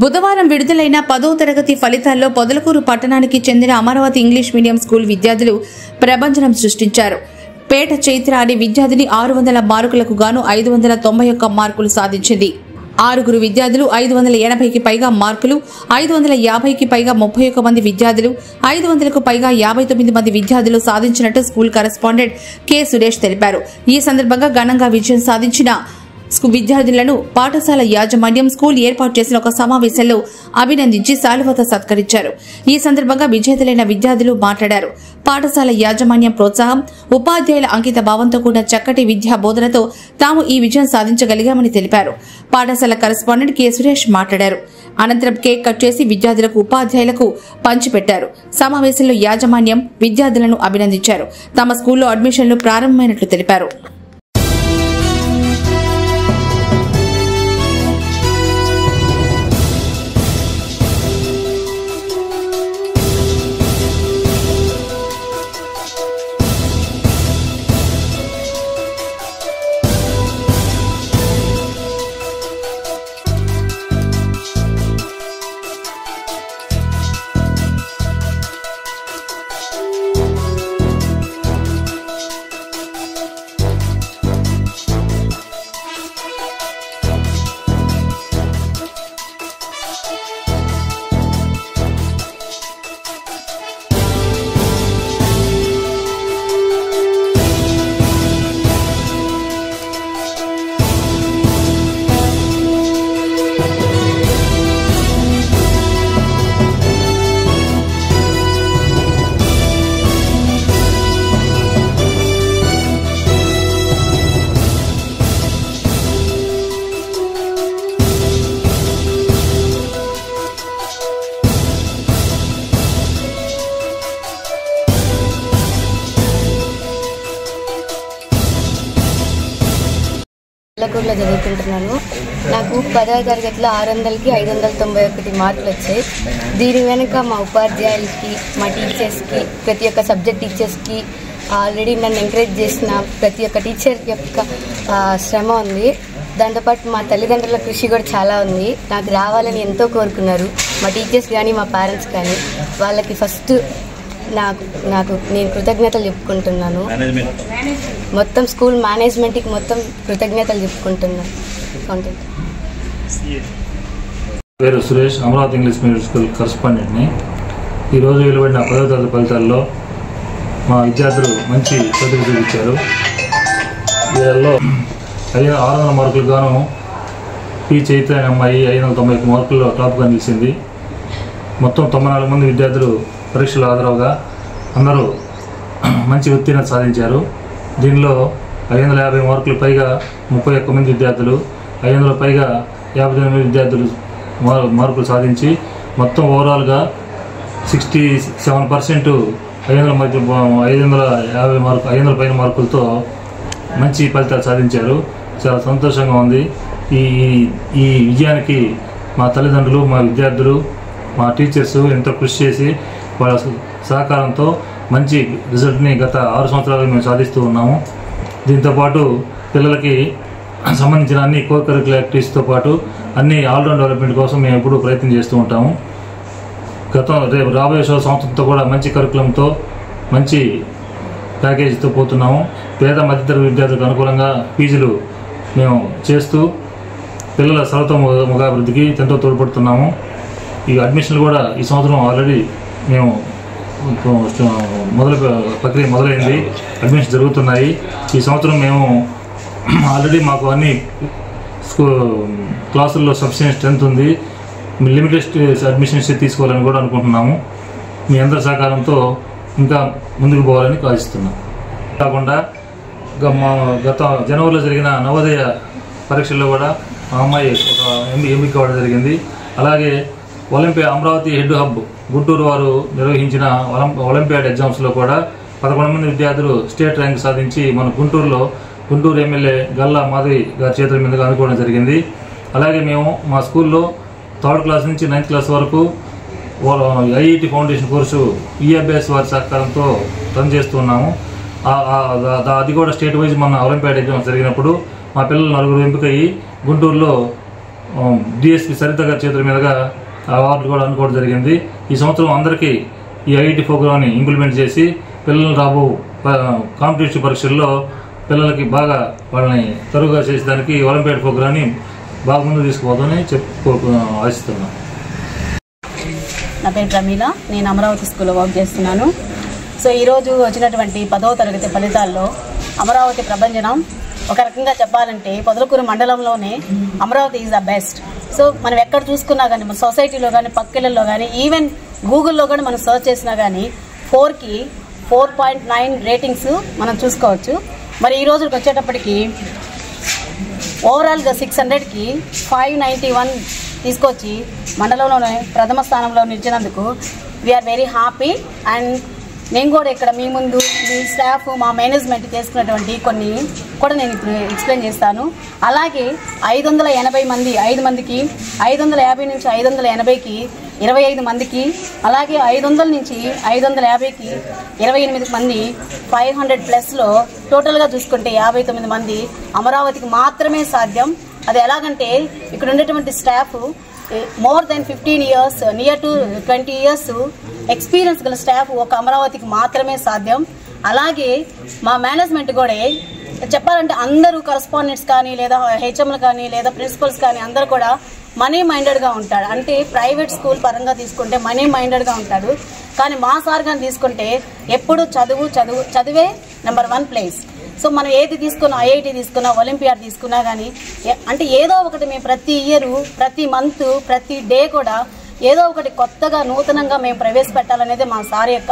బుధవారం విడుదలైన 10వ తరగతి ఫలితాల్లో పొదలకూరు పట్టణానికి చెందిన అమరావతి ఇంగ్లీష్ మీడియం స్కూల్ విద్యార్థులు ప్రభంజనం సృష్టించారు. పేట చైత్ర అనే విద్యార్థిని 600 మార్కులకు గాను 591 మార్కులు సాధించింది. 6 విద్యార్థులు 580కి పైగా మార్కులు, 550కి పైగా 31 మంది విద్యార్థులు, 500కు పైగా 59 మంది విద్యార్థులు సాధించినట్టు స్కూల్ కరెస్పాండెంట్ కె సురేష్ తెలిపారు. ఈ సందర్భంగా ఘనంగా విజయం సాధించిన విద్యార్థులను పాఠశాల యాజమాన్యం స్కూల్ ఏర్పాటు చేసిన ఒక సమావేశంలో అభినందించి శాలువాతో సత్కరించారు. ఈ సందర్భంగా విజేతలైన విద్యార్థులు మాట్లాడారు. పాఠశాల యాజమాన్యం ప్రోత్సాహం, ఉపాధ్యాయుల అంకిత భావంతో కూడిన చక్కటి విద్యా బోధనతో తాము ఈ విజయం సాధించగలిగామని తెలిపారు. పాఠశాల కరెస్పాండెంట్ కె సురేష్ మాట్లాడారు. అనంతరం కేక్ కట్ చేసి విద్యార్థులకు, ఉపాధ్యాయులకు పంచిపెట్టారు. సమావేశంలో యాజమాన్యం విద్యార్థులను అభినందించారు. తమ స్కూల్లో అడ్మిషన్లు ప్రారంభమైనట్లు తెలిపారు. పొదలకూరులో చదువుకుంటున్నాను. నాకు 10వ తరగతిలో 600కి 591 మార్కులు వచ్చాయి. దీని వెనుక మా ఉపాధ్యాయులకి, మా టీచర్స్కి, ప్రతి ఒక్క సబ్జెక్ట్ టీచర్స్కి, ఆల్రెడీ నన్ను ఎంకరేజ్ చేసిన ప్రతి ఒక్క టీచర్ యొక్క శ్రమ ఉంది. దాంతోపాటు మా తల్లిదండ్రుల కృషి కూడా చాలా ఉంది. నాకు రావాలని ఎంతో కోరుకున్నారు మా టీచర్స్ కానీ, మా పేరెంట్స్ కానీ. వాళ్ళకి ఫస్ట్ నేను కృతజ్ఞతలు చెప్పుకుంటున్నాను. మొత్తం స్కూల్ మేనేజ్మెంట్కి మొత్తం కృతజ్ఞతలు చెప్పుకుంటున్నాను. పేరు Suresh, Amaravati English medium school కరెస్పాండెంట్ని. ఈరోజు వెలువడిన 10వ తరగతి ఫలితాల్లో మా విద్యార్థులు మంచి ప్రతిభ చూపించారు. వీళ్ళల్లో 600 మార్కులు గాను పి చైత్ర అనే అమ్మాయి 591 మార్కుల్లో టాప్గా నిలిచింది. మొత్తం 94 మంది విద్యార్థులు పరీక్షలు హాజరవగా అందరూ మంచి ఉత్తీర్ణత సాధించారు. దీనిలో 550 మార్కులు పైగా 31 మంది విద్యార్థులు, 500 పైగా 59 విద్యార్థులు మార్కులు సాధించి మొత్తం ఓవరాల్గా 67% 500 పైన మార్కులతో మంచి ఫలితాలు సాధించారు. చాలా సంతోషంగా ఉంది. ఈ విజయానికి మా తల్లిదండ్రులు, మా విద్యార్థులు, మా టీచర్స్ ఎంతో కృషి చేసి వాళ్ళ సహకారంతో మంచి రిజల్ట్ని గత 6 సంవత్సరాలుగా మేము సాధిస్తూ ఉన్నాము. దీంతోపాటు పిల్లలకి సంబంధించిన అన్ని కోర్ కరిక్యులర్ యాక్టివిటీస్తో పాటు అన్ని ఆల్రౌండ్ డెవలప్మెంట్ కోసం మేము ఎప్పుడూ ప్రయత్నం చేస్తూ ఉంటాము. రేపు రాబోయే సంవత్సరంతో కూడా మంచి కరికులంతో, మంచి ప్యాకేజీతో పోతున్నాము. పేద మధ్యతరగతి విద్యార్థులకు అనుకూలంగా ఫీజులు మేము చేస్తూ పిల్లల సర్వతోముఖాభివృద్ధికి ఎంతో తోడ్పడుతున్నాము. ఈ అడ్మిషన్లు కూడా ఈ సంవత్సరం ఆల్రెడీ మేము ప్రక్రియ మొదలైంది. అడ్మిషన్స్ జరుగుతున్నాయి. ఈ సంవత్సరం మేము ఆల్రెడీ మాకు అన్ని క్లాసుల్లో సఫిషియెంట్ స్ట్రెంత్ ఉంది. లిమిటెడ్ అడ్మిషన్స్ తీసుకోవాలని కూడా అనుకుంటున్నాము. మీ అందరి సహకారంతో ఇంకా ముందుకు పోవాలని ఆశిస్తున్నాం. కాకుండా గత జనవరిలో జరిగిన నవోదయ పరీక్షల్లో కూడా మా అమ్మాయి ఒక ఎంపిక కావడం జరిగింది. అలాగే అమరావతి హెడ్ హబ్ గుంటూరు వారు నిర్వహించిన ఒలింపియాడ్ ఎగ్జామ్స్లో కూడా 11 మంది విద్యార్థులు స్టేట్ ర్యాంక్ సాధించి మన గుంటూరు ఎమ్మెల్యే గల్లా మాధవి గారి చేతుల మీదుగా అందుకోవడం జరిగింది. అలాగే మేము మా స్కూల్లో 3rd క్లాస్ నుంచి 9th క్లాస్ వరకు ఐఐటి ఫౌండేషన్ కోర్సు ఈఎబ్ఎస్ వారి సహకారంతో రన్ చేస్తున్నాము. అది కూడా స్టేట్ వైజ్ మన ఒలింపియాడ్ ఎగ్జామ్స్ జరిగినప్పుడు మా పిల్లలు 4 ఎంపికయ్యి గుంటూరులో డిఎస్పి సరిత గారి చేతుల మీదుగా అవార్డు కూడా అనుకోవడం జరిగింది. ఈ సంవత్సరం అందరికీ ఈ ఐఐటి ప్రోగ్రామ్ని ఇంప్లిమెంట్ చేసి పిల్లలు రాబో కాంపిటేటివ్ పరీక్షల్లో పిల్లలకి బాగా వాళ్ళని తరువుగా చేసేదానికి ఒలింపియాడ్ ప్రోగ్రామ్ని బాగా ముందు తీసుకుపోతామని ఆశిస్తున్నాను. నా పేరు ప్రమీల, నేను అమరావతి స్కూల్లో వర్క్ చేస్తున్నాను. సో ఈరోజు వచ్చినటువంటి 10వ తరగతి ఫలితాల్లో అమరావతి ప్రభంజనం ఒక రకంగా చెప్పాలంటే పొదలకూరు మండలంలోనే Amaravati is the best. So మనం ఎక్కడ చూసుకున్నా కానీ మన సొసైటీలో కానీ పక్కిళ్ళల్లో కానీ ఈవెన్ గూగుల్లో కానీ మనం సర్చ్ చేసినా కానీ 4కి 4.9 రేటింగ్స్ మనం చూసుకోవచ్చు. మరి ఈ రోజుకి వచ్చేటప్పటికి ఓవరాల్గా 600కి 591 తీసుకొచ్చి మండలంలోనే ప్రథమ స్థానంలో నిలిచినందుకు వీఆర్ వెరీ హ్యాపీ. అండ్ నేను కూడా ఇక్కడ మీ ముందు మీ స్టాఫ్ మా మేనేజ్మెంట్ చేసుకున్నటువంటి కొన్ని కూడా నేను ఇప్పుడు ఎక్స్ప్లెయిన్ చేస్తాను. అలాగే 580 మంది 5 మందికి, 550 నుంచి 580కి 25 మందికి, అలాగే 500 నుంచి 550కి 28 మంది, 500+లో టోటల్గా చూసుకుంటే 59 మంది అమరావతికి మాత్రమే సాధ్యం. అది ఎలాగంటే ఇక్కడ ఉండేటువంటి staff more than 15 years, near to 20 years experience గల స్టాఫ్ ఒక అమరావతికి మాత్రమే సాధ్యం. అలాగే మా మేనేజ్మెంట్ కూడా చెప్పాలంటే అందరూ కరస్పాండెంట్స్ కానీ లేదా హెచ్ఎంలు కానీ లేదా ప్రిన్సిపల్స్ కానీ అందరూ కూడా మనీ మైండెడ్గా ఉంటాడు. అంటే ప్రైవేట్ స్కూల్ పరంగా తీసుకుంటే మనీ మైండెడ్గా ఉంటాడు. కానీ మా సార్ కానీ తీసుకుంటే ఎప్పుడు చదువే నెంబర్ 1 ప్లేస్. సో మనం ఏది తీసుకున్నా, ఐఐటి తీసుకున్నా, ఒలింపియాడ్ తీసుకున్నా కానీ అంటే ఏదో ఒకటి మేము ప్రతి ఇయర్, ప్రతి మంత్, ప్రతి డే కూడా ఏదో ఒకటి కొత్తగా నూతనంగా మేము ప్రవేశపెట్టాలనేది మా సార్ యొక్క